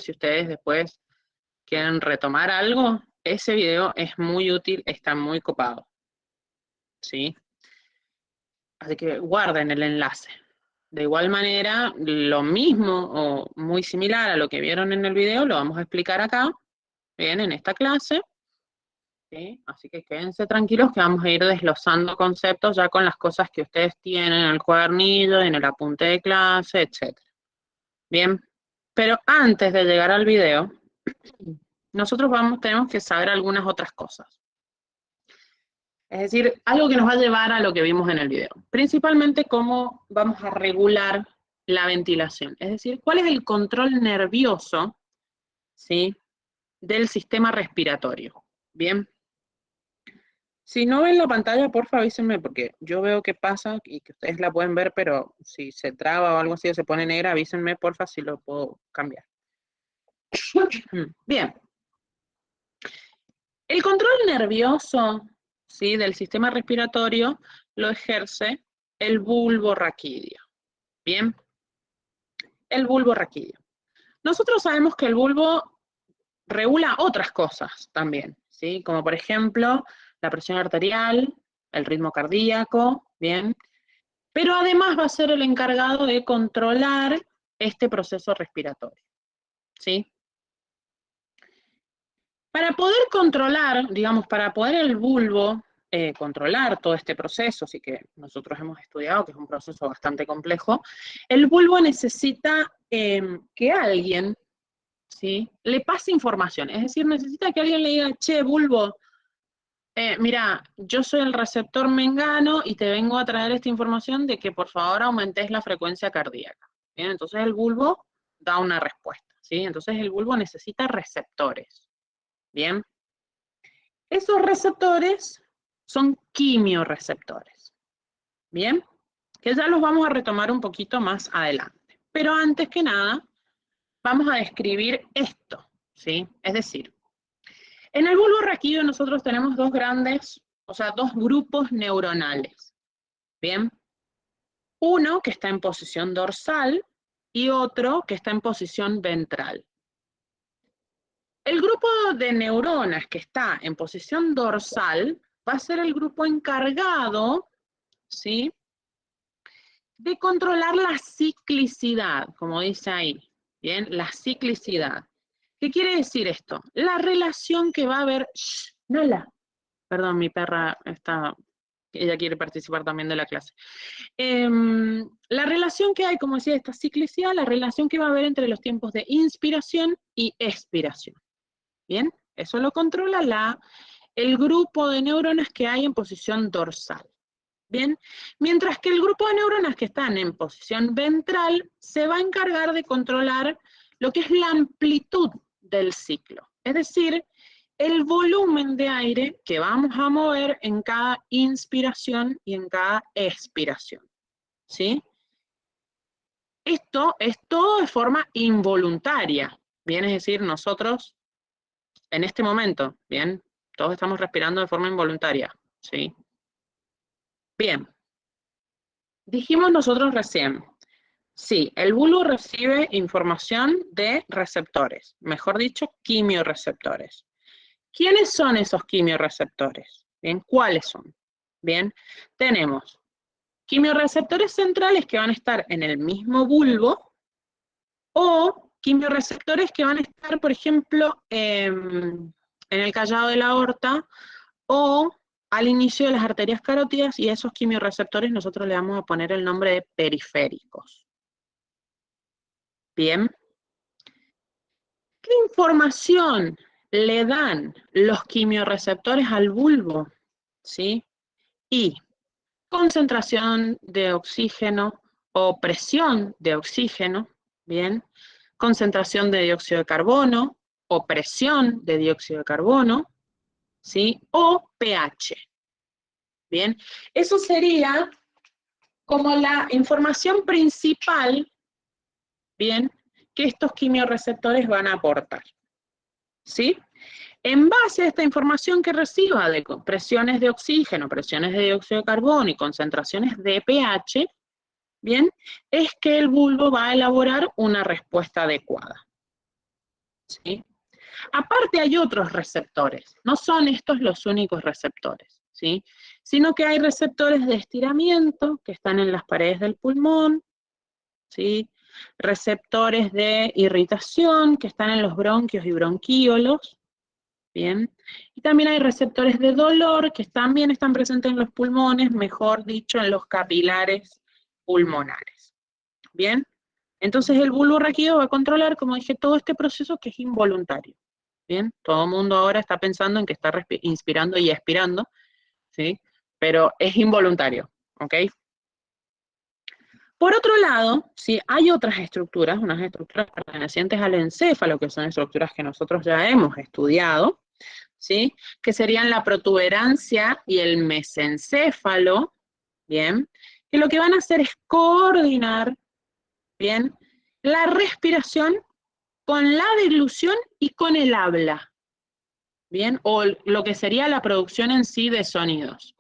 si ustedes después quieren retomar algo, ese video es muy útil, está muy copado, ¿sí? Así que guarden el enlace. De igual manera, lo mismo o muy similar a lo que vieron en el video, lo vamos a explicar acá, bien, en esta clase. ¿Sí? Así que quédense tranquilos que vamos a ir desglosando conceptos ya con las cosas que ustedes tienen en el cuadernillo, en el apunte de clase, etc. Bien, pero antes de llegar al video, nosotros tenemos que saber algunas otras cosas. Es decir, algo que nos va a llevar a lo que vimos en el video. Principalmente cómo vamos a regular la ventilación. Es decir, cuál es el control nervioso, ¿sí?, del sistema respiratorio. Bien. Si no ven la pantalla, porfa, avísenme, porque yo veo que pasa y que ustedes la pueden ver, pero si se traba o algo así o se pone negra, avísenme, porfa, si lo puedo cambiar. Bien. El control nervioso, ¿sí?, del sistema respiratorio lo ejerce el bulbo raquídeo. Bien. El bulbo raquídeo. Nosotros sabemos que el bulbo regula otras cosas también, ¿sí? Como por ejemplo, la presión arterial, el ritmo cardíaco, ¿bien? Pero además va a ser el encargado de controlar este proceso respiratorio, ¿sí? Para poder controlar, digamos, para poder el bulbo controlar todo este proceso, sí que nosotros hemos estudiado que es un proceso bastante complejo, el bulbo necesita que alguien, ¿sí?, le pase información, es decir, necesita que alguien le diga, che, bulbo, mira, yo soy el receptor mengano y te vengo a traer esta información de que por favor aumentes la frecuencia cardíaca. Bien, entonces el bulbo da una respuesta, ¿sí? Entonces el bulbo necesita receptores. Bien. Esos receptores son quimiorreceptores. Bien. Que ya los vamos a retomar un poquito más adelante. Pero antes que nada, vamos a describir esto, ¿sí? Es decir, en el bulbo raquídeo nosotros tenemos dos grupos neuronales, ¿bien? Uno que está en posición dorsal y otro que está en posición ventral. El grupo de neuronas que está en posición dorsal va a ser el grupo encargado, ¿sí?, de controlar la ciclicidad, como dice ahí, ¿bien? La ciclicidad. ¿Qué quiere decir esto? La relación que va a haber... Nala. Perdón, mi perra está... Ella quiere participar también de la clase. La relación que hay, como decía, esta ciclicidad, la relación que va a haber entre los tiempos de inspiración y expiración. ¿Bien? Eso lo controla el grupo de neuronas que hay en posición dorsal. ¿Bien? Mientras que el grupo de neuronas que están en posición ventral se va a encargar de controlar lo que es la amplitud del ciclo. Es decir, el volumen de aire que vamos a mover en cada inspiración y en cada expiración. ¿Sí? Esto es todo de forma involuntaria. Bien, es decir, nosotros en este momento, bien, todos estamos respirando de forma involuntaria. ¿Sí? Bien. Dijimos nosotros recién, sí, el bulbo recibe información de receptores, mejor dicho, quimiorreceptores. ¿Quiénes son esos quimiorreceptores? Bien, ¿cuáles son? Bien, tenemos quimiorreceptores centrales que van a estar en el mismo bulbo o quimiorreceptores que van a estar, por ejemplo, en el callado de la aorta o al inicio de las arterias carótidas, y a esos quimiorreceptores nosotros le vamos a poner el nombre de periféricos. Bien. ¿Qué información le dan los quimiorreceptores al bulbo? ¿Sí? Y concentración de oxígeno o presión de oxígeno, ¿bien? Concentración de dióxido de carbono o presión de dióxido de carbono, ¿sí? O pH. Bien, eso sería como la información principal, bien, que estos quimiorreceptores van a aportar, ¿sí? En base a esta información que reciba de presiones de oxígeno, presiones de dióxido de carbono y concentraciones de pH, bien, es que el bulbo va a elaborar una respuesta adecuada. ¿sí? Aparte hay otros receptores, no son estos los únicos receptores, ¿sí? Sino que hay receptores de estiramiento que están en las paredes del pulmón, ¿sí? Receptores de irritación que están en los bronquios y bronquíolos, ¿bien? Y también hay receptores de dolor que también están presentes en los pulmones, mejor dicho, en los capilares pulmonares, ¿bien? Entonces el bulbo raquídeo va a controlar, como dije, todo este proceso que es involuntario, ¿bien? Todo el mundo ahora está pensando en que está inspirando y expirando, ¿sí? Pero es involuntario, ¿ok? Por otro lado, ¿sí? Hay otras estructuras, unas estructuras pertenecientes al encéfalo, que son estructuras que nosotros ya hemos estudiado, ¿sí? Que serían la protuberancia y el mesencéfalo, ¿bien? Que lo que van a hacer es coordinar, ¿bien? La respiración con la deglución y con el habla, ¿bien? O lo que sería la producción en sí de sonidos,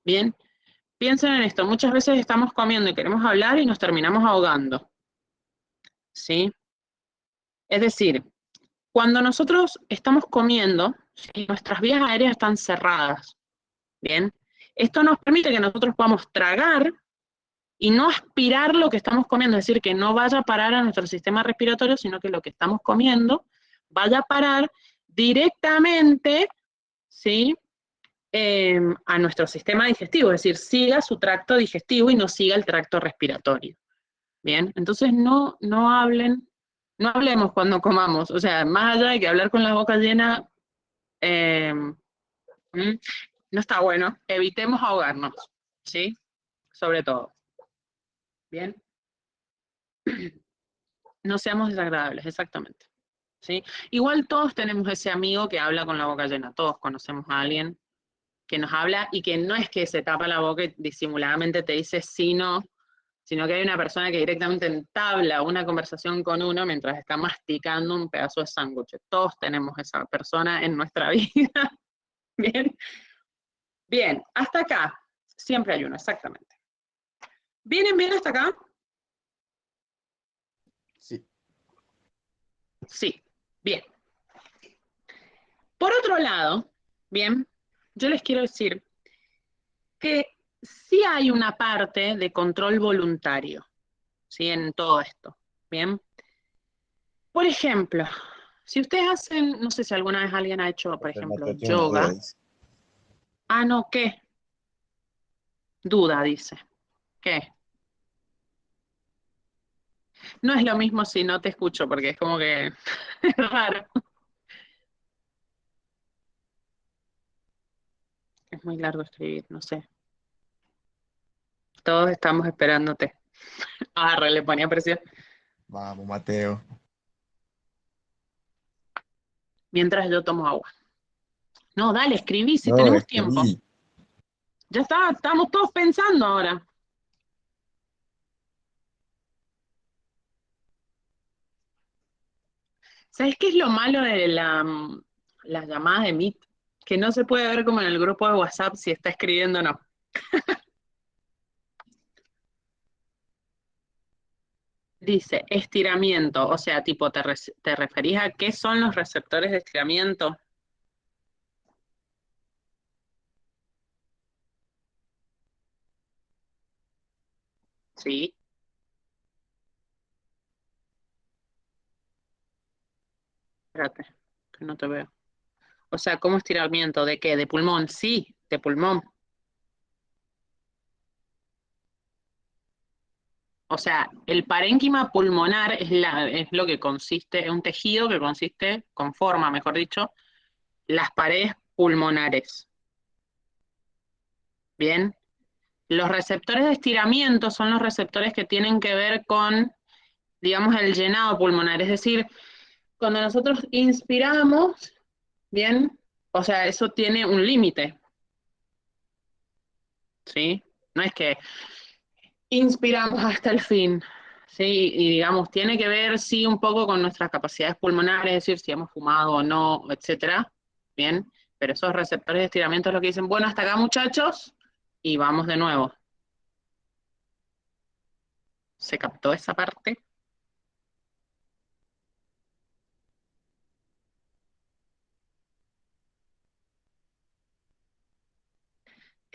¿bien? Piensen en esto, muchas veces estamos comiendo y queremos hablar y nos terminamos ahogando, ¿sí? Es decir, cuando nosotros estamos comiendo, ¿sí? Nuestras vías aéreas están cerradas, ¿bien? Esto nos permite que nosotros podamos tragar y no aspirar lo que estamos comiendo, es decir, que no vaya a parar a nuestro sistema respiratorio, sino que lo que estamos comiendo vaya a parar directamente, ¿sí? A nuestro sistema digestivo, es decir, siga su tracto digestivo y no siga el tracto respiratorio. Bien, entonces no hablemos cuando comamos, o sea, más allá de que hablar con la boca llena, no está bueno, evitemos ahogarnos, ¿sí? Sobre todo. Bien, no seamos desagradables, exactamente. ¿Sí? Igual todos tenemos ese amigo que habla con la boca llena, todos conocemos a alguien que nos habla y que no es que se tapa la boca y disimuladamente te dice sí, no, sino que hay una persona que directamente entabla una conversación con uno mientras está masticando un pedazo de sándwich. Todos tenemos esa persona en nuestra vida. Bien, bien, hasta acá. Siempre hay uno, exactamente. ¿Vienen bien hasta acá? Sí. Sí, bien. Por otro lado, bien, yo les quiero decir que sí hay una parte de control voluntario, ¿sí? En todo esto, ¿bien? Por ejemplo, si ustedes hacen, no sé si alguna vez alguien ha hecho, por ejemplo, Fernando tiene una duda, yoga. dice. Ah, no, ¿qué? Duda, dice. ¿Qué? No es lo mismo si no te escucho, porque es como que es raro. Es muy largo escribir, no sé. Todos estamos esperándote. Ah, le ponía presión. Vamos, Mateo. Mientras yo tomo agua. No, dale, escribí, si No, tenemos tiempo. escribí. Ya está, estamos todos pensando ahora. ¿Sabes qué es lo malo de las llamadas de Meet? Que no se puede ver como en el grupo de WhatsApp si está escribiendo o no. Dice estiramiento, o sea, tipo, ¿te referís a qué son los receptores de estiramiento? Sí, espérate, que no te veo. O sea, ¿cómo estiramiento? ¿De qué? ¿De pulmón? Sí, de pulmón. O sea, el parénquima pulmonar es lo que consiste, es un tejido que consiste, conforma, mejor dicho, las paredes pulmonares. Bien. Los receptores de estiramiento son los receptores que tienen que ver con, digamos, el llenado pulmonar. Es decir, cuando nosotros inspiramos, bien, o sea, eso tiene un límite, ¿sí? No es que inspiramos hasta el fin, ¿sí? Y digamos, tiene que ver, sí, un poco con nuestras capacidades pulmonares, es decir, si hemos fumado o no, etcétera, bien, pero esos receptores de estiramiento es lo que dicen, bueno, hasta acá, muchachos, y vamos de nuevo. ¿Se captó esa parte?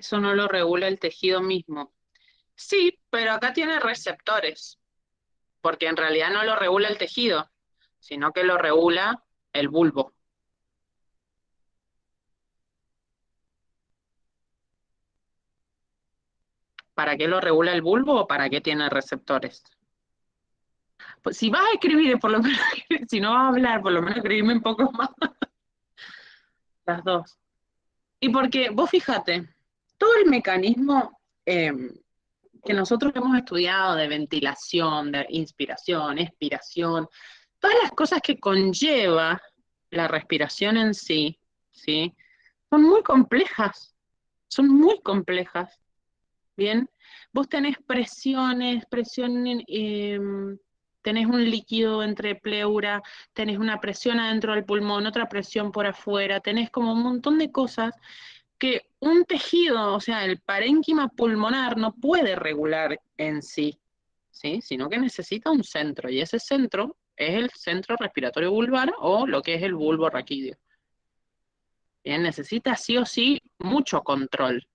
Eso no lo regula el tejido mismo. Sí, pero acá tiene receptores, porque en realidad no lo regula el tejido, sino que lo regula el bulbo. ¿Para qué lo regula el bulbo o para qué tiene receptores? Pues si vas a escribir, por lo menos, si no vas a hablar, por lo menos escribirme un poco más las dos. Y porque vos fíjate, todo el mecanismo que nosotros hemos estudiado de ventilación, de inspiración, expiración, todas las cosas que conlleva la respiración en sí, ¿sí? Son muy complejas, son muy complejas. Bien, vos tenés presiones, tenés un líquido entre pleura, tenés una presión adentro del pulmón, otra presión por afuera, tenés como un montón de cosas que un tejido, o sea, el parénquima pulmonar no puede regular en sí, ¿sí? Sino que necesita un centro, y ese centro es el centro respiratorio vulvar o lo que es el bulbo raquídeo. Bien, necesita sí o sí mucho control.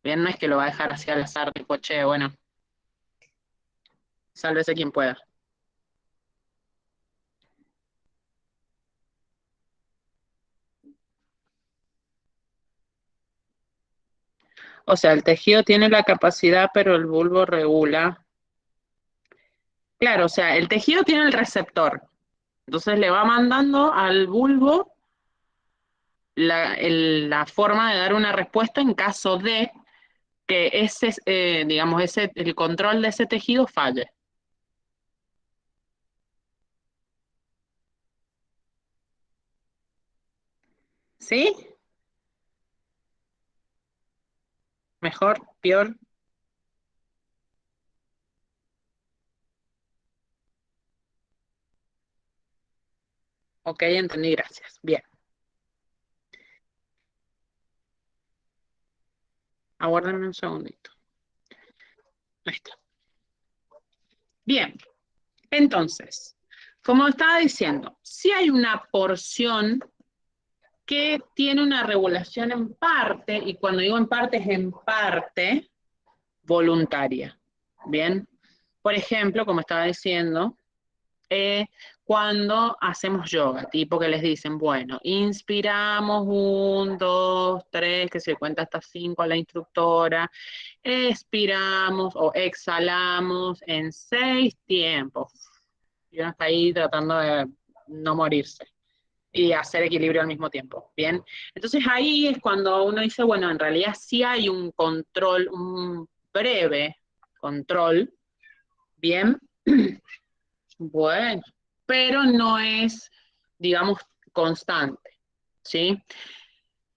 Bien, no es que lo va a dejar así al azar, tipo, che, bueno, sálvese quien pueda. O sea, el tejido tiene la capacidad, pero el bulbo regula. Claro, o sea, el tejido tiene el receptor. Entonces le va mandando al bulbo la forma de dar una respuesta en caso de que digamos, el control de ese tejido falle. ¿Sí? ¿Mejor? ¿Peor? Ok, entendí, gracias. Bien. Aguárdame un segundito. Ahí está. Bien. Entonces, como estaba diciendo, si hay una porción que tiene una regulación en parte, y cuando digo en parte es en parte voluntaria. Bien, por ejemplo, como estaba diciendo, cuando hacemos yoga, tipo que les dicen, bueno, inspiramos 1, 2, 3, que se cuenta hasta 5 a la instructora, expiramos o exhalamos en 6 tiempos. Y uno está ahí tratando de no morirse y hacer equilibrio al mismo tiempo. Bien, entonces ahí es cuando uno dice, bueno, en realidad sí hay un control, un breve control, bien, bueno, pero no es, digamos, constante, ¿sí?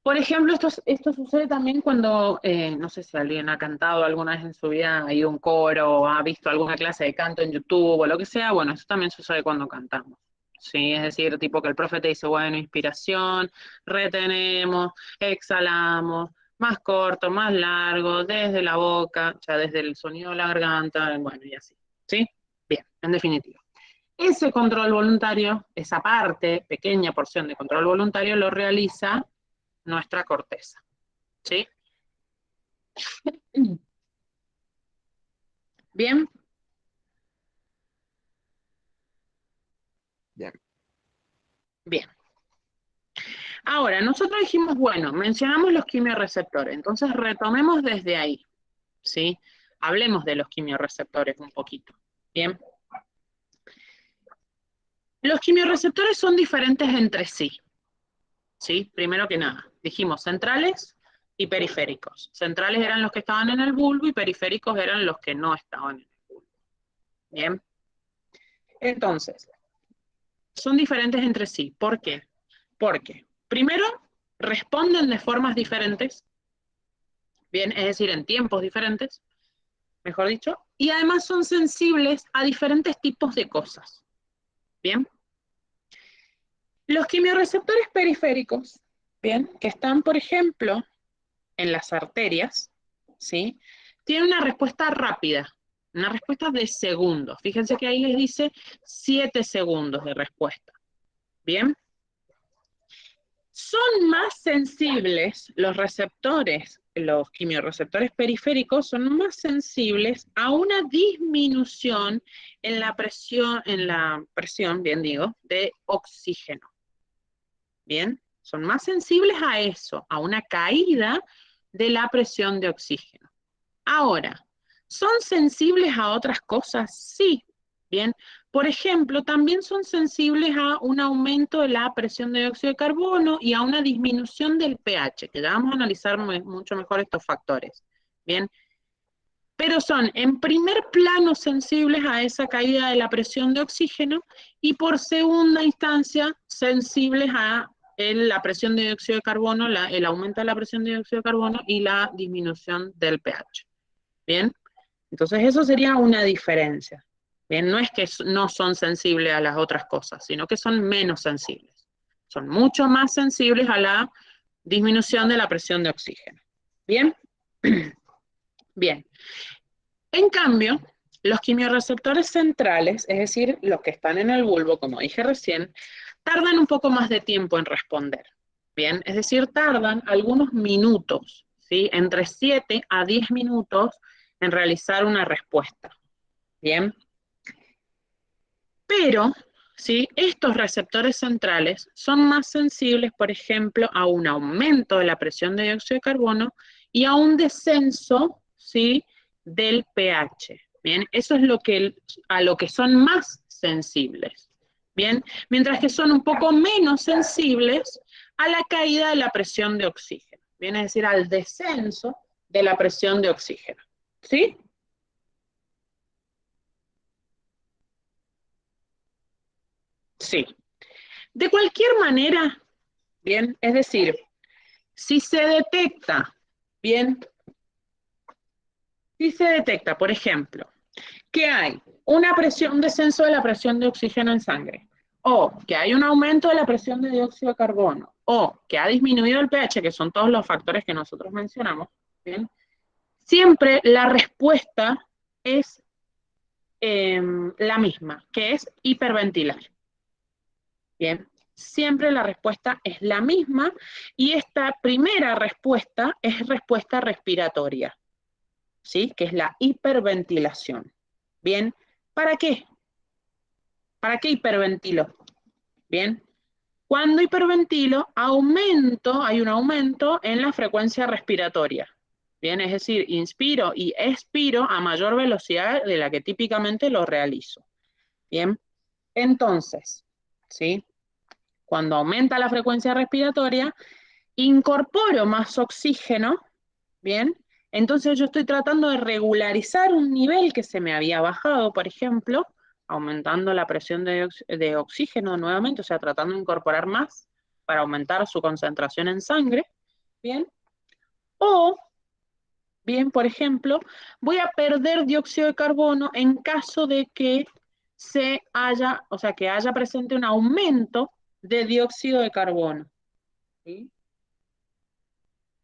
Por ejemplo, esto sucede también cuando, no sé si alguien ha cantado alguna vez en su vida, ha ido a un coro, o ha visto alguna clase de canto en YouTube o lo que sea, bueno, eso también sucede cuando cantamos. Sí, es decir, tipo que el profe te dice, bueno, inspiración, retenemos, exhalamos, más corto, más largo, desde la boca, ya desde el sonido de la garganta, bueno, y así. ¿Sí? Bien, en definitiva. Ese control voluntario, esa parte, pequeña porción de control voluntario, lo realiza nuestra corteza. ¿Sí? Bien, Bien. bien. Ahora, nosotros dijimos, bueno, mencionamos los quimiorreceptores, entonces retomemos desde ahí, ¿sí? Hablemos de los quimiorreceptores un poquito. Bien. Los quimiorreceptores son diferentes entre sí, ¿sí? Primero que nada, dijimos centrales y periféricos. Centrales eran los que estaban en el bulbo y periféricos eran los que no estaban en el bulbo. Bien. Entonces, son diferentes entre sí. ¿Por qué? Porque, primero, responden de formas diferentes, bien, es decir, en tiempos diferentes, mejor dicho, y además son sensibles a diferentes tipos de cosas. Bien. Los quimiorreceptores periféricos, bien, que están, por ejemplo, en las arterias, ¿sí? Tienen una respuesta rápida, una respuesta de segundos. Fíjense que ahí les dice 7 segundos de respuesta. Bien. Son más sensibles los receptores los quimiorreceptores periféricos son más sensibles a una disminución en la presión, bien digo, de oxígeno. Bien, son más sensibles a eso, a una caída de la presión de oxígeno. Ahora, ¿son sensibles a otras cosas? Sí. Bien, por ejemplo, también son sensibles a un aumento de la presión de dióxido de carbono y a una disminución del pH, que ya vamos a analizar mucho mejor estos factores. Bien, pero son en primer plano sensibles a esa caída de la presión de oxígeno y por segunda instancia sensibles a la presión de dióxido de carbono, el aumento de la presión de dióxido de carbono y la disminución del pH. Bien, entonces eso sería una diferencia. Bien, no es que no son sensibles a las otras cosas, sino que son menos sensibles. Son mucho más sensibles a la disminución de la presión de oxígeno. Bien, bien. En cambio, los quimiorreceptores centrales, es decir, los que están en el bulbo, como dije recién, tardan un poco más de tiempo en responder. Bien, es decir, tardan algunos minutos, ¿sí? Entre 7 a 10 minutos en realizar una respuesta. Bien. Pero, ¿sí? Estos receptores centrales son más sensibles, por ejemplo, a un aumento de la presión de dióxido de carbono y a un descenso, ¿sí? Del pH. Bien, eso es a lo que son más sensibles. Bien, mientras que son un poco menos sensibles a la caída de la presión de oxígeno. Bien, es decir, al descenso de la presión de oxígeno. ¿Sí? Sí. De cualquier manera, bien, es decir, si se detecta, bien, si se detecta, por ejemplo, que hay un descenso de la presión de oxígeno en sangre, o que hay un aumento de la presión de dióxido de carbono, o que ha disminuido el pH, que son todos los factores que nosotros mencionamos, bien, siempre la respuesta es la misma, que es hiperventilar. Bien, siempre la respuesta es la misma y esta primera respuesta es respuesta respiratoria, ¿sí? Que es la hiperventilación. Bien, ¿para qué? ¿Para qué hiperventilo? Bien, cuando hiperventilo, hay un aumento en la frecuencia respiratoria. Bien, es decir, inspiro y expiro a mayor velocidad de la que típicamente lo realizo. Bien, entonces, ¿sí? Cuando aumenta la frecuencia respiratoria, incorporo más oxígeno, ¿bien? Entonces yo estoy tratando de regularizar un nivel que se me había bajado, por ejemplo, aumentando la presión de oxígeno nuevamente, o sea, tratando de incorporar más para aumentar su concentración en sangre, ¿bien? O, bien, por ejemplo, voy a perder dióxido de carbono en caso de que que haya presente un aumento de dióxido de carbono. ¿Sí?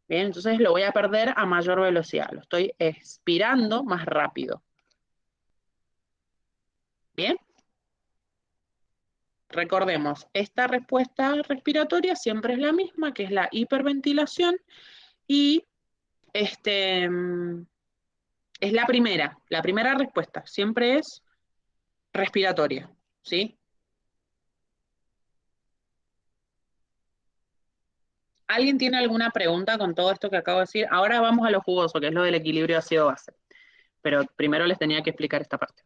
Bien, entonces lo voy a perder a mayor velocidad, lo estoy expirando más rápido. Bien, recordemos, esta respuesta respiratoria siempre es la misma, que es la hiperventilación, y es la primera respuesta, siempre es respiratoria, ¿sí? ¿Alguien tiene alguna pregunta con todo esto que acabo de decir? Ahora vamos a lo jugoso, que es lo del equilibrio ácido-base. Pero primero les tenía que explicar esta parte.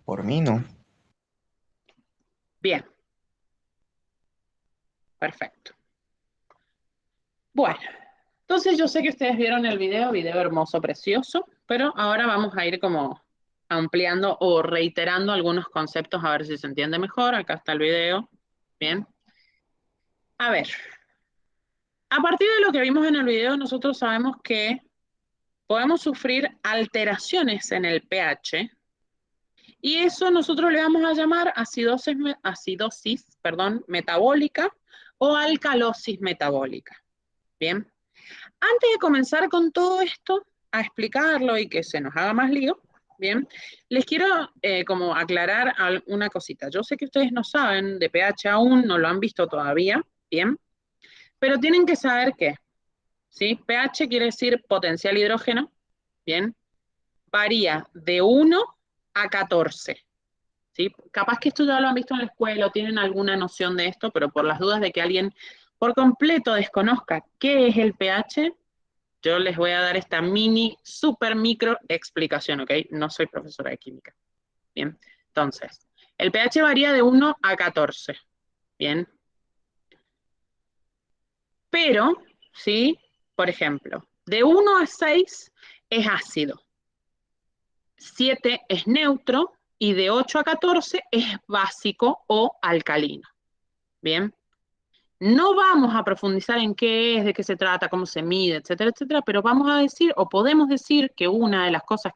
Por mí no. Bien. Perfecto. Bueno, entonces yo sé que ustedes vieron el video hermoso, precioso, pero ahora vamos a ir como ampliando o reiterando algunos conceptos a ver si se entiende mejor. Acá está el video. Bien. A ver, a partir de lo que vimos en el video, nosotros sabemos que podemos sufrir alteraciones en el pH y eso nosotros le vamos a llamar acidosis, metabólica o alcalosis metabólica. Bien. Antes de comenzar con todo esto, a explicarlo y que se nos haga más lío, bien, les quiero como aclarar una cosita. Yo sé que ustedes no saben de pH aún, no lo han visto todavía, bien, pero tienen que saber que ¿sí? pH quiere decir potencial hidrógeno, ¿bien? Varía de 1 a 14, ¿sí? Capaz que esto ya lo han visto en la escuela o tienen alguna noción de esto, pero por las dudas de que alguien por completo desconozca qué es el pH, yo les voy a dar esta mini, super micro explicación, ¿ok? No soy profesora de química. Bien, entonces, el pH varía de 1 a 14, ¿bien? Pero, ¿sí? Por ejemplo, de 1 a 6 es ácido, 7 es neutro y de 8 a 14 es básico o alcalino. Bien, no vamos a profundizar en qué es, de qué se trata, cómo se mide, etcétera, etcétera, pero vamos a decir o podemos decir que una de las cosas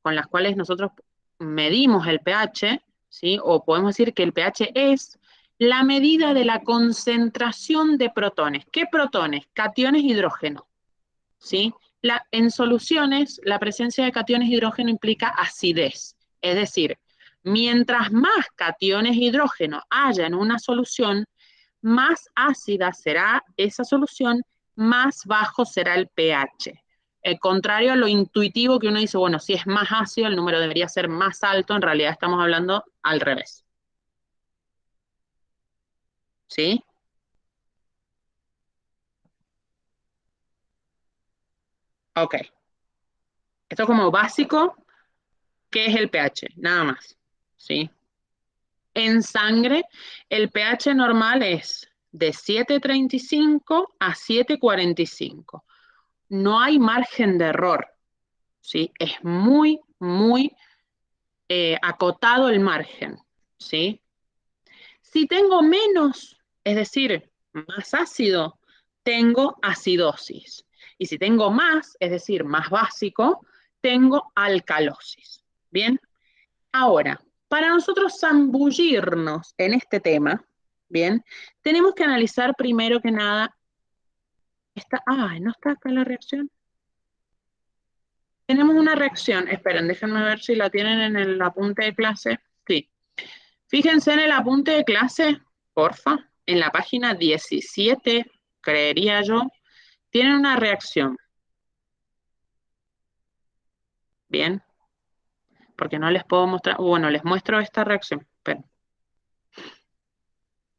con las cuales nosotros medimos el pH, ¿sí? O podemos decir que el pH es la medida de la concentración de protones. ¿Qué protones? Cationes hidrógeno, ¿sí? En soluciones, la presencia de cationes hidrógeno implica acidez, es decir, mientras más cationes hidrógeno haya en una solución, más ácida será esa solución, más bajo será el pH. Contrario a lo intuitivo que uno dice, bueno, si es más ácido, el número debería ser más alto, en realidad estamos hablando al revés. ¿Sí? Ok. Esto como básico, ¿qué es el pH? Nada más. ¿Sí? En sangre, el pH normal es de 7,35 a 7,45. No hay margen de error, ¿sí? Es muy, muy acotado el margen, ¿sí? Si tengo menos, es decir, más ácido, tengo acidosis. Y si tengo más, es decir, más básico, tengo alcalosis. ¿Bien? Ahora, para nosotros zambullirnos en este tema, ¿bien? Tenemos que analizar primero que nada ¿no está acá la reacción? Tenemos una reacción, esperen, déjenme ver si la tienen en el apunte de clase. Sí. Fíjense en el apunte de clase, porfa, en la página 17, creería yo, tienen una reacción. Bien, porque no les puedo mostrar, bueno, les muestro esta reacción. Esperen.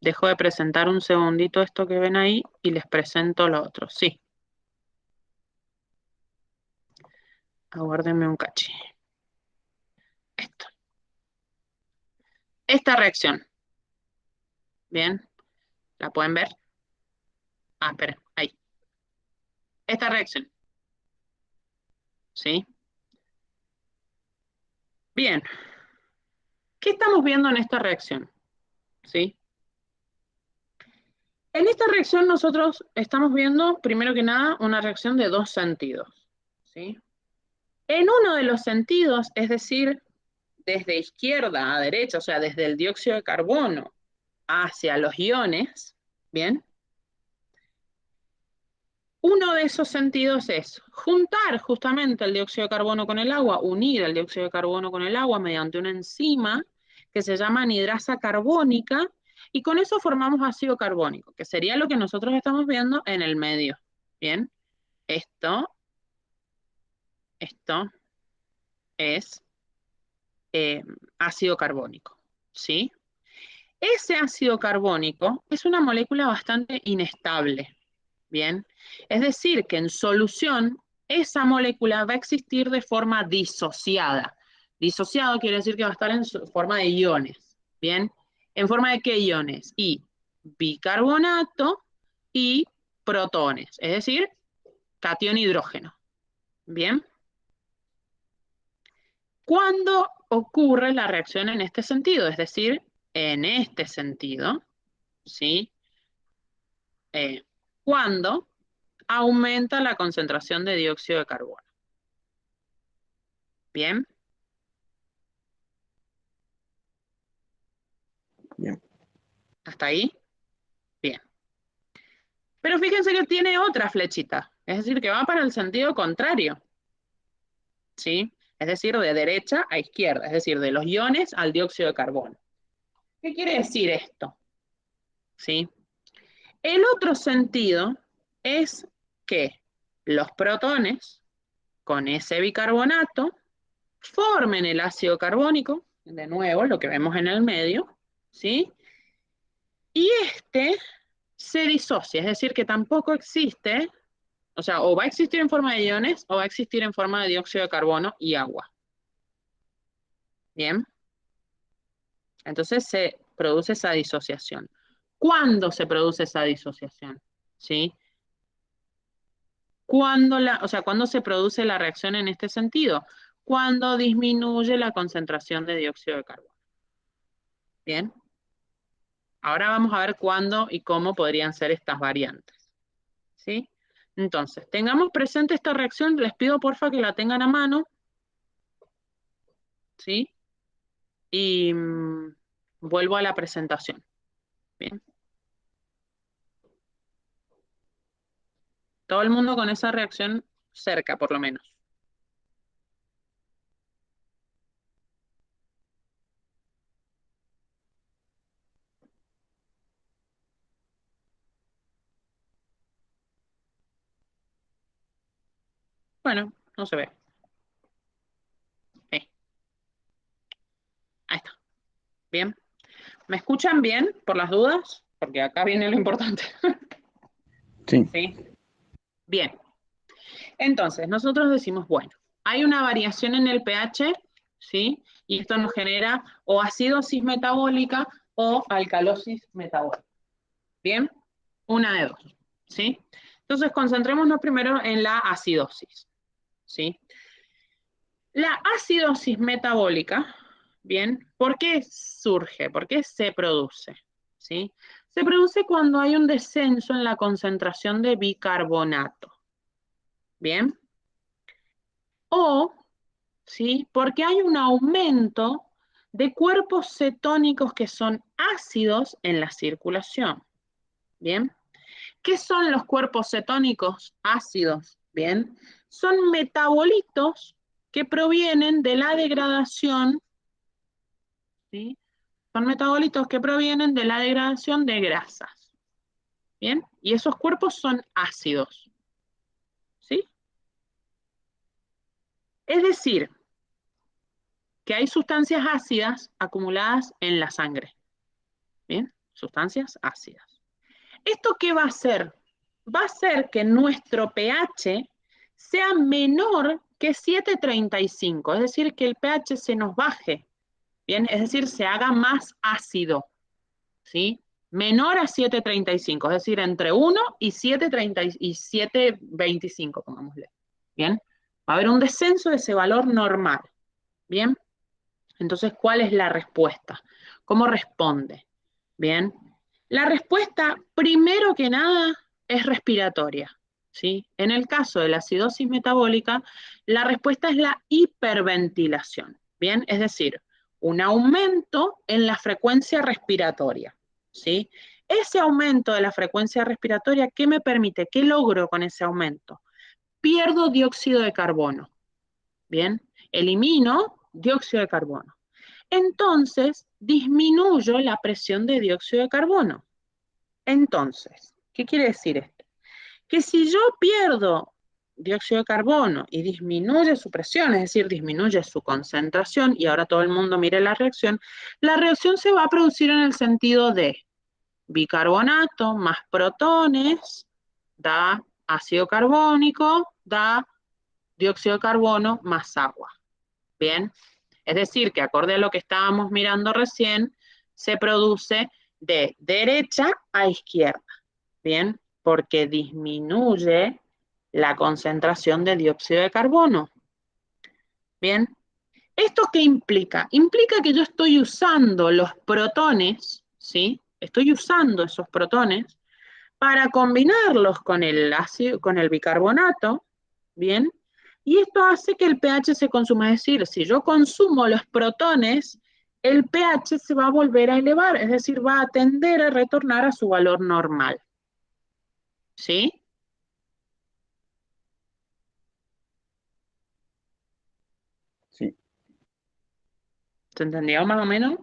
Dejo de presentar un segundito esto que ven ahí y les presento lo otro. Sí. Aguárdenme un cachi. Esto. Esta reacción. Bien, ¿la pueden ver? Ah, esperen, ahí. Esta reacción. ¿Sí? Bien. ¿Qué estamos viendo en esta reacción? ¿Sí? En esta reacción nosotros estamos viendo, primero que nada, una reacción de dos sentidos, ¿sí? En uno de los sentidos, es decir, desde izquierda a derecha, o sea, desde el dióxido de carbono hacia los iones, ¿bien? Uno de esos sentidos es juntar justamente el dióxido de carbono con el agua, unir el dióxido de carbono con el agua mediante una enzima que se llama anhidrasa carbónica, y con eso formamos ácido carbónico, que sería lo que nosotros estamos viendo en el medio. Bien, esto es ácido carbónico, ¿sí? Ese ácido carbónico es una molécula bastante inestable, ¿bien? Es decir, que en solución esa molécula va a existir de forma disociada. Disociado quiere decir que va a estar en forma de iones, ¿bien? ¿En forma de qué iones? Y bicarbonato y protones, es decir, catión hidrógeno, ¿bien? ¿Cuándo ocurre la reacción en este sentido? Es decir, en este sentido, ¿sí? Cuando aumenta la concentración de dióxido de carbono. ¿Bien? Bien. ¿Hasta ahí? Bien. Pero fíjense que tiene otra flechita, es decir, que va para el sentido contrario, ¿sí? Es decir, de derecha a izquierda, es decir, de los iones al dióxido de carbono. ¿Qué quiere decir esto? ¿Sí? El otro sentido es que los protones con ese bicarbonato formen el ácido carbónico, de nuevo, lo que vemos en el medio, ¿sí? Y este se disocia, es decir, que tampoco existe, o sea, o va a existir en forma de iones o va a existir en forma de dióxido de carbono y agua. ¿Bien? Entonces se produce esa disociación. ¿Cuándo se produce esa disociación? ¿Sí? ¿Cuándo se produce la reacción en este sentido? Cuando disminuye la concentración de dióxido de carbono. ¿Bien? Ahora vamos a ver cuándo y cómo podrían ser estas variantes. ¿Sí? Entonces, tengamos presente esta reacción, les pido porfa que la tengan a mano. ¿Sí? Y vuelvo a la presentación. Bien. Todo el mundo con esa reacción cerca, por lo menos. Bueno, no se ve. Ahí está. Bien. ¿Me escuchan bien, por las dudas? Porque acá viene lo importante. Sí. ¿Sí? Bien. Entonces, nosotros decimos, bueno, hay una variación en el pH, ¿sí? Y esto nos genera o acidosis metabólica o alcalosis metabólica. ¿Bien? Una de dos, ¿sí? Entonces, concentrémonos primero en la acidosis, ¿sí? La acidosis metabólica, ¿bien? ¿Por qué surge? ¿Por qué se produce? ¿Sí? Se produce cuando hay un descenso en la concentración de bicarbonato, ¿bien? O, ¿sí? Porque hay un aumento de cuerpos cetónicos que son ácidos en la circulación, ¿bien? ¿Qué son los cuerpos cetónicos ácidos? Bien, son metabolitos que provienen de la degradación, ¿sí? Son metabolitos que provienen de la degradación de grasas, ¿bien? Y esos cuerpos son ácidos, ¿sí? Es decir, que hay sustancias ácidas acumuladas en la sangre, ¿bien? Sustancias ácidas. ¿Esto qué va a hacer? Va a hacer que nuestro pH sea menor que 7,35, es decir, que el pH se nos baje, ¿bien? Es decir, se haga más ácido, ¿sí? Menor a 7,35, es decir, entre 1 y 7,25, pongámosle, ¿bien? Va a haber un descenso de ese valor normal, ¿bien? Entonces, ¿cuál es la respuesta? ¿Cómo responde? Bien. La respuesta, primero que nada, es respiratoria, ¿sí? En el caso de la acidosis metabólica, la respuesta es la hiperventilación, ¿bien? Es decir, un aumento en la frecuencia respiratoria, ¿sí? Ese aumento de la frecuencia respiratoria, ¿qué me permite? ¿Qué logro con ese aumento? Pierdo dióxido de carbono, ¿bien? Elimino dióxido de carbono. Entonces, disminuyo la presión de dióxido de carbono. Entonces, ¿qué quiere decir esto? Que si yo pierdo dióxido de carbono y disminuye su presión, es decir, disminuye su concentración, y ahora todo el mundo mire la reacción se va a producir en el sentido de bicarbonato más protones, da ácido carbónico, da dióxido de carbono más agua. Bien, es decir, que acorde a lo que estábamos mirando recién, se produce de derecha a izquierda, ¿bien? Porque disminuye la concentración de dióxido de carbono, ¿bien? ¿Esto qué implica? Implica que yo estoy usando los protones, ¿sí? Estoy usando esos protones para combinarlos con el ácido, con el bicarbonato, ¿bien? Y esto hace que el pH se consuma, es decir, si yo consumo los protones, el pH se va a volver a elevar, es decir, va a tender a retornar a su valor normal. ¿Sí? Sí. ¿Se entendió más o menos?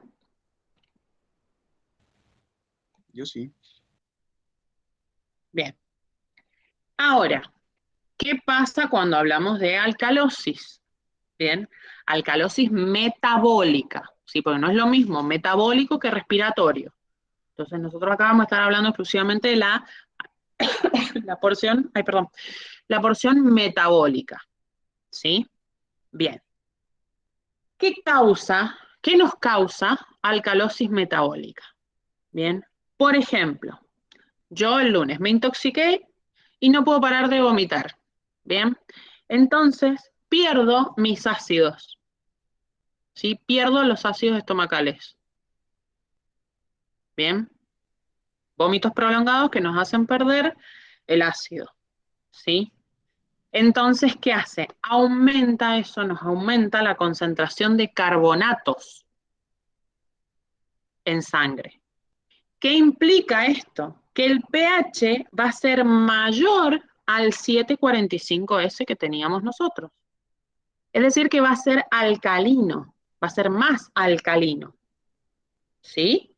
Yo sí. Bien. Ahora, ¿Qué pasa cuando hablamos de alcalosis? Bien, alcalosis metabólica, ¿sí? Porque no es lo mismo metabólico que respiratorio. Entonces nosotros acá vamos a estar hablando exclusivamente de la porción, ay, perdón, la porción metabólica, ¿sí? Bien. ¿Qué nos causa alcalosis metabólica? Bien, por ejemplo, yo el lunes me intoxiqué y no puedo parar de vomitar, ¿bien? Entonces pierdo mis ácidos, ¿sí? Pierdo los ácidos estomacales, ¿bien? Vómitos prolongados que nos hacen perder el ácido, ¿sí? Entonces, ¿qué hace? Aumenta eso, nos aumenta la concentración de carbonatos en sangre. ¿Qué implica esto? Que el pH va a ser mayor al 745S que teníamos nosotros. Es decir, que va a ser alcalino, va a ser más alcalino. ¿Sí?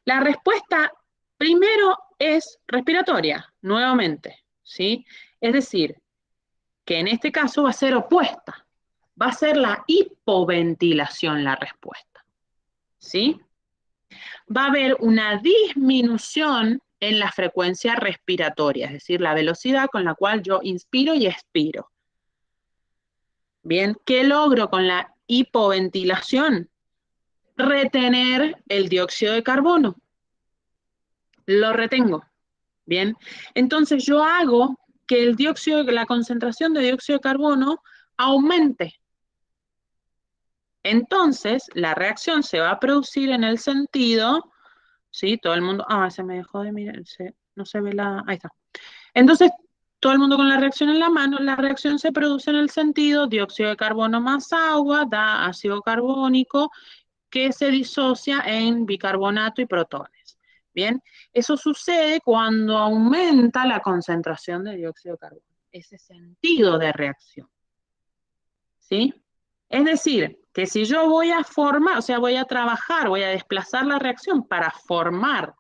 La respuesta primero es respiratoria, nuevamente. ¿Sí? Es decir, que en este caso va a ser opuesta. Va a ser la hipoventilación la respuesta. ¿Sí? Va a haber una disminución en la frecuencia respiratoria, es decir, la velocidad con la cual yo inspiro y expiro. Bien, ¿qué logro con la hipoventilación? Retener el dióxido de carbono. Lo retengo. Bien, entonces yo hago que el dióxido, la concentración de dióxido de carbono aumente. Entonces, la reacción se va a producir en el sentido, ¿sí? Todo el mundo, se me dejó de mirar, no se ve ahí está. Entonces, todo el mundo con la reacción en la mano, la reacción se produce en el sentido dióxido de carbono más agua, da ácido carbónico, que se disocia en bicarbonato y protones. Bien, eso sucede cuando aumenta la concentración de dióxido de carbono, ese sentido de reacción. ¿Sí? Es decir, que si yo voy a formar, o sea, voy a trabajar, voy a desplazar la reacción para formar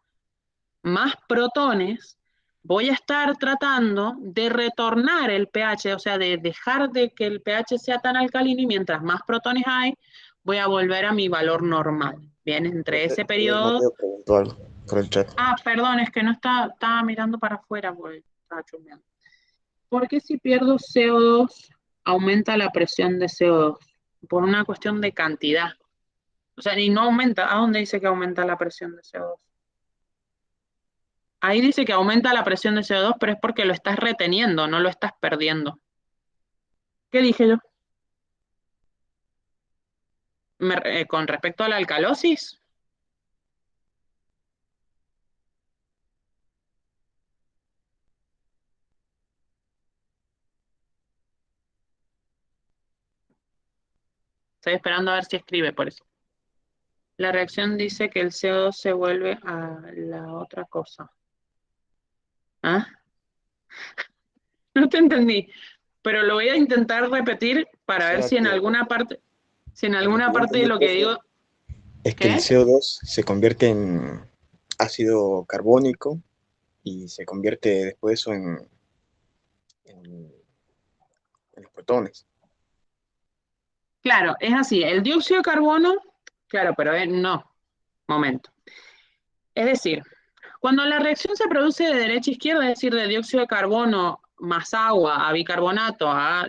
más protones, voy a estar tratando de retornar el pH, o sea, de dejar de que el pH sea tan alcalino y mientras más protones hay, voy a volver a mi valor normal. Bien, entre ese periodo... Mateo preguntó algo por el chat. Perdón, es que no estaba mirando para afuera porque estaba chusmeando. ¿Por qué si pierdo CO2 aumenta la presión de CO2? Por una cuestión de cantidad. O sea, y no aumenta. ¿A dónde dice que aumenta la presión de CO2? Ahí dice que aumenta la presión de CO2, pero es porque lo estás reteniendo, no lo estás perdiendo. ¿Qué dije yo? Con respecto a la alcalosis. Estoy esperando a ver si escribe por eso. La reacción dice que el CO2 se vuelve a la otra cosa. ¿Ah? No te entendí, pero lo voy a intentar repetir O para ver sea si en que alguna parte, lo que yo de entendí, lo que profe, digo, es que el ¿qué? CO2 se convierte en ácido carbónico y se convierte después eso en, en los protones. Claro, es así. El dióxido de carbono, claro, pero no, momento. Es decir, cuando la reacción se produce de derecha a izquierda, es decir, de dióxido de carbono más agua a bicarbonato a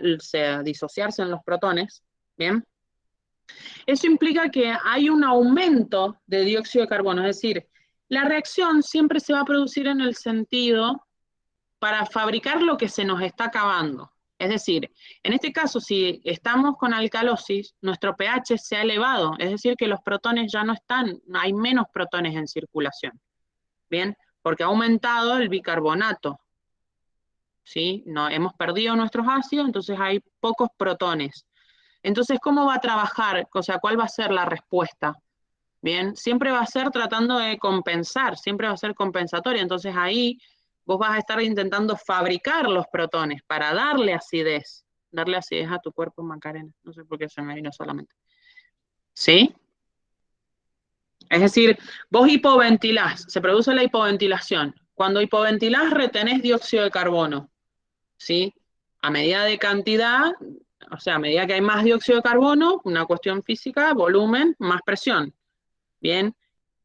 disociarse en los protones, ¿bien? Eso implica que hay un aumento de dióxido de carbono, es decir, la reacción siempre se va a producir en el sentido para fabricar lo que se nos está acabando. Es decir, en este caso, si estamos con alcalosis, nuestro pH se ha elevado, es decir, que los protones ya no están, hay menos protones en circulación. Bien, porque ha aumentado el bicarbonato, ¿sí? No, hemos perdido nuestros ácidos, entonces hay pocos protones. Entonces, ¿cómo va a trabajar? O sea, ¿cuál va a ser la respuesta? Bien, siempre va a ser tratando de compensar, siempre va a ser compensatoria. Entonces ahí vos vas a estar intentando fabricar los protones para darle acidez a tu cuerpo, Macarena. No sé por qué se me vino solamente. ¿Sí? Es decir, vos hipoventilás, se produce la hipoventilación. Cuando hipoventilás, retenés dióxido de carbono. ¿sí? A medida de cantidad, o sea, a medida que hay más dióxido de carbono, una cuestión física, volumen, más presión. Bien,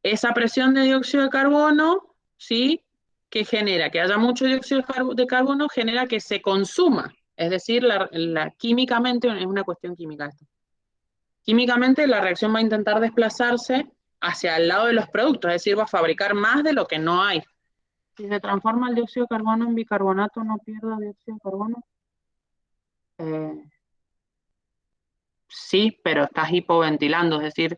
esa presión de dióxido de carbono, ¿sí? Que genera que haya mucho dióxido de carbono, genera que se consuma. Es decir, químicamente, es una cuestión química esto. Químicamente la reacción va a intentar desplazarse hacia el lado de los productos, es decir, va a fabricar más de lo que no hay. Si se transforma el dióxido de carbono en bicarbonato, ¿no pierde dióxido de carbono? Eh, sí, pero estás hipoventilando, es decir,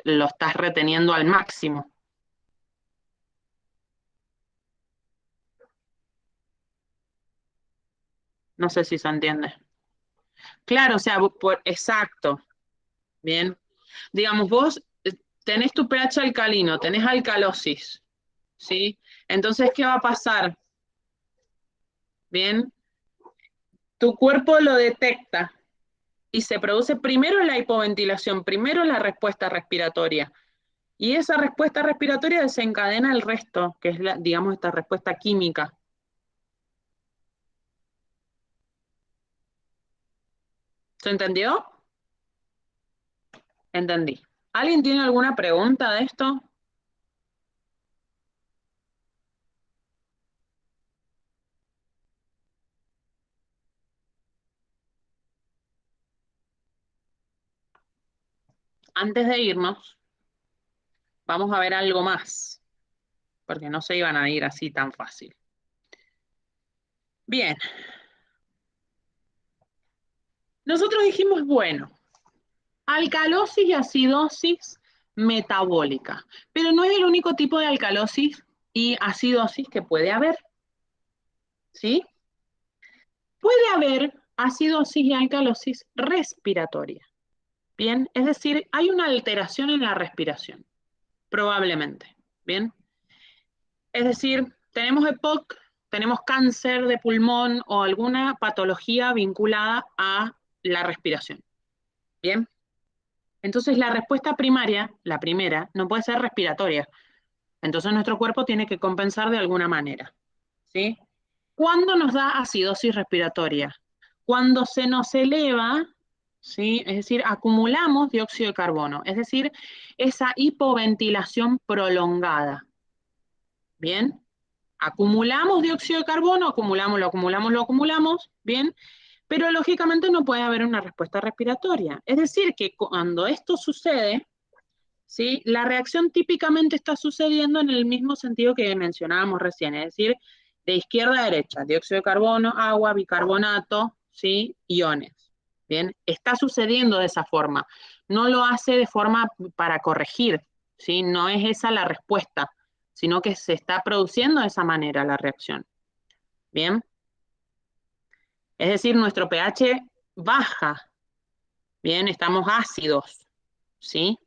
lo estás reteniendo al máximo. No sé si se entiende. Claro, o sea, exacto, bien. Digamos, vos tenés tu pH alcalino, tenés alcalosis, ¿sí? Entonces, ¿qué va a pasar? Bien, tu cuerpo lo detecta y se produce primero la hipoventilación, primero la respuesta respiratoria. Y esa respuesta respiratoria desencadena el resto, que es, digamos, esta respuesta química. ¿Se entendió? Entendí. ¿Alguien tiene alguna pregunta de esto? Antes de irnos, vamos a ver algo más, porque no se iban a ir así tan fácil. Bien. Nosotros dijimos, bueno, alcalosis y acidosis metabólica, pero no es el único tipo de alcalosis y acidosis que puede haber, ¿sí? Puede haber acidosis y alcalosis respiratoria, ¿bien? Es decir, hay una alteración en la respiración, probablemente, ¿bien? Es decir, tenemos EPOC, tenemos cáncer de pulmón o alguna patología vinculada a la respiración, ¿bien? Entonces la respuesta primaria, la primera, no puede ser respiratoria. Entonces nuestro cuerpo tiene que compensar de alguna manera, ¿sí? ¿Cuándo nos da acidosis respiratoria? Cuando se nos eleva, ¿sí? Es decir, acumulamos dióxido de carbono, es decir, esa hipoventilación prolongada, ¿bien? Acumulamos dióxido de carbono, lo acumulamos, ¿bien? Pero lógicamente no puede haber una respuesta respiratoria. Es decir, que cuando esto sucede, ¿sí? La reacción típicamente está sucediendo en el mismo sentido que mencionábamos recién, es decir, de izquierda a derecha, dióxido de carbono, agua, bicarbonato, ¿sí? Iones. Bien, está sucediendo de esa forma. No lo hace de forma para corregir, ¿sí? No es esa la respuesta, sino que se está produciendo de esa manera la reacción. Bien, es decir, nuestro pH baja, bien, estamos ácidos, ¿sí?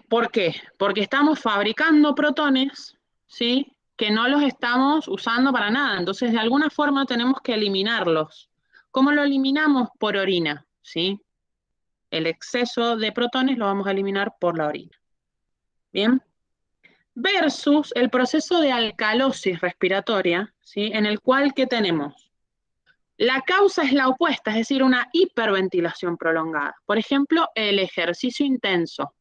¿Por qué? Porque estamos fabricando protones, ¿sí? Que no los estamos usando para nada. Entonces, de alguna forma tenemos que eliminarlos. ¿Cómo lo eliminamos? Por orina, ¿sí? El exceso de protones lo vamos a eliminar por la orina. ¿Bien? Versus el proceso de alcalosis respiratoria, ¿sí? En el cual, ¿qué tenemos? La causa es la opuesta, es decir, una hiperventilación prolongada. Por ejemplo, el ejercicio intenso.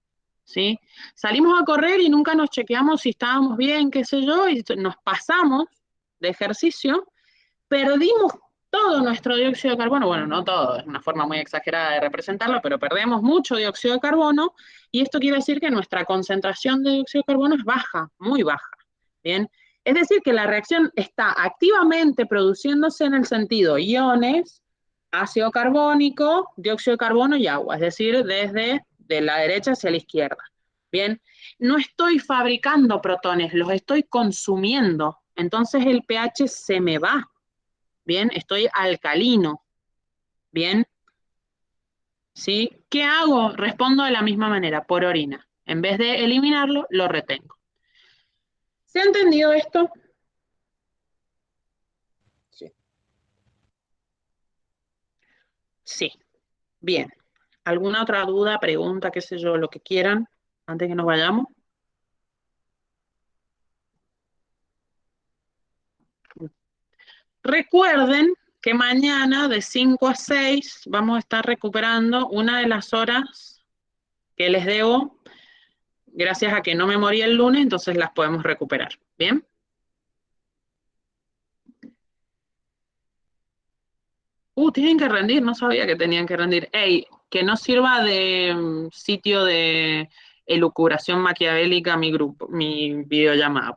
¿Sí? Salimos a correr y nunca nos chequeamos si estábamos bien, qué sé yo, y nos pasamos de ejercicio, perdimos todo nuestro dióxido de carbono, bueno, no todo, es una forma muy exagerada de representarlo, pero perdemos mucho dióxido de carbono, y esto quiere decir que nuestra concentración de dióxido de carbono es baja, muy baja, ¿bien? Es decir, que la reacción está activamente produciéndose en el sentido iones, ácido carbónico, dióxido de carbono y agua, es decir, desde de la derecha hacia la izquierda. Bien, no estoy fabricando protones, los estoy consumiendo, entonces el pH se me va. Bien, estoy alcalino. Bien, ¿sí? ¿Qué hago? Respondo de la misma manera, por orina. En vez de eliminarlo, lo retengo. ¿Se ha entendido esto? Sí. Sí. Bien. ¿Alguna otra duda, pregunta, qué sé yo, lo que quieran, antes que nos vayamos? Recuerden que mañana de 5 a 6 vamos a estar recuperando una de las horas que les debo, gracias a que no me morí el lunes, entonces las podemos recuperar. ¿Bien? Tienen que rendir, no sabía que tenían que rendir. Ey, que no sirva de sitio de elucubración maquiavélica mi grupo, mi videollamada.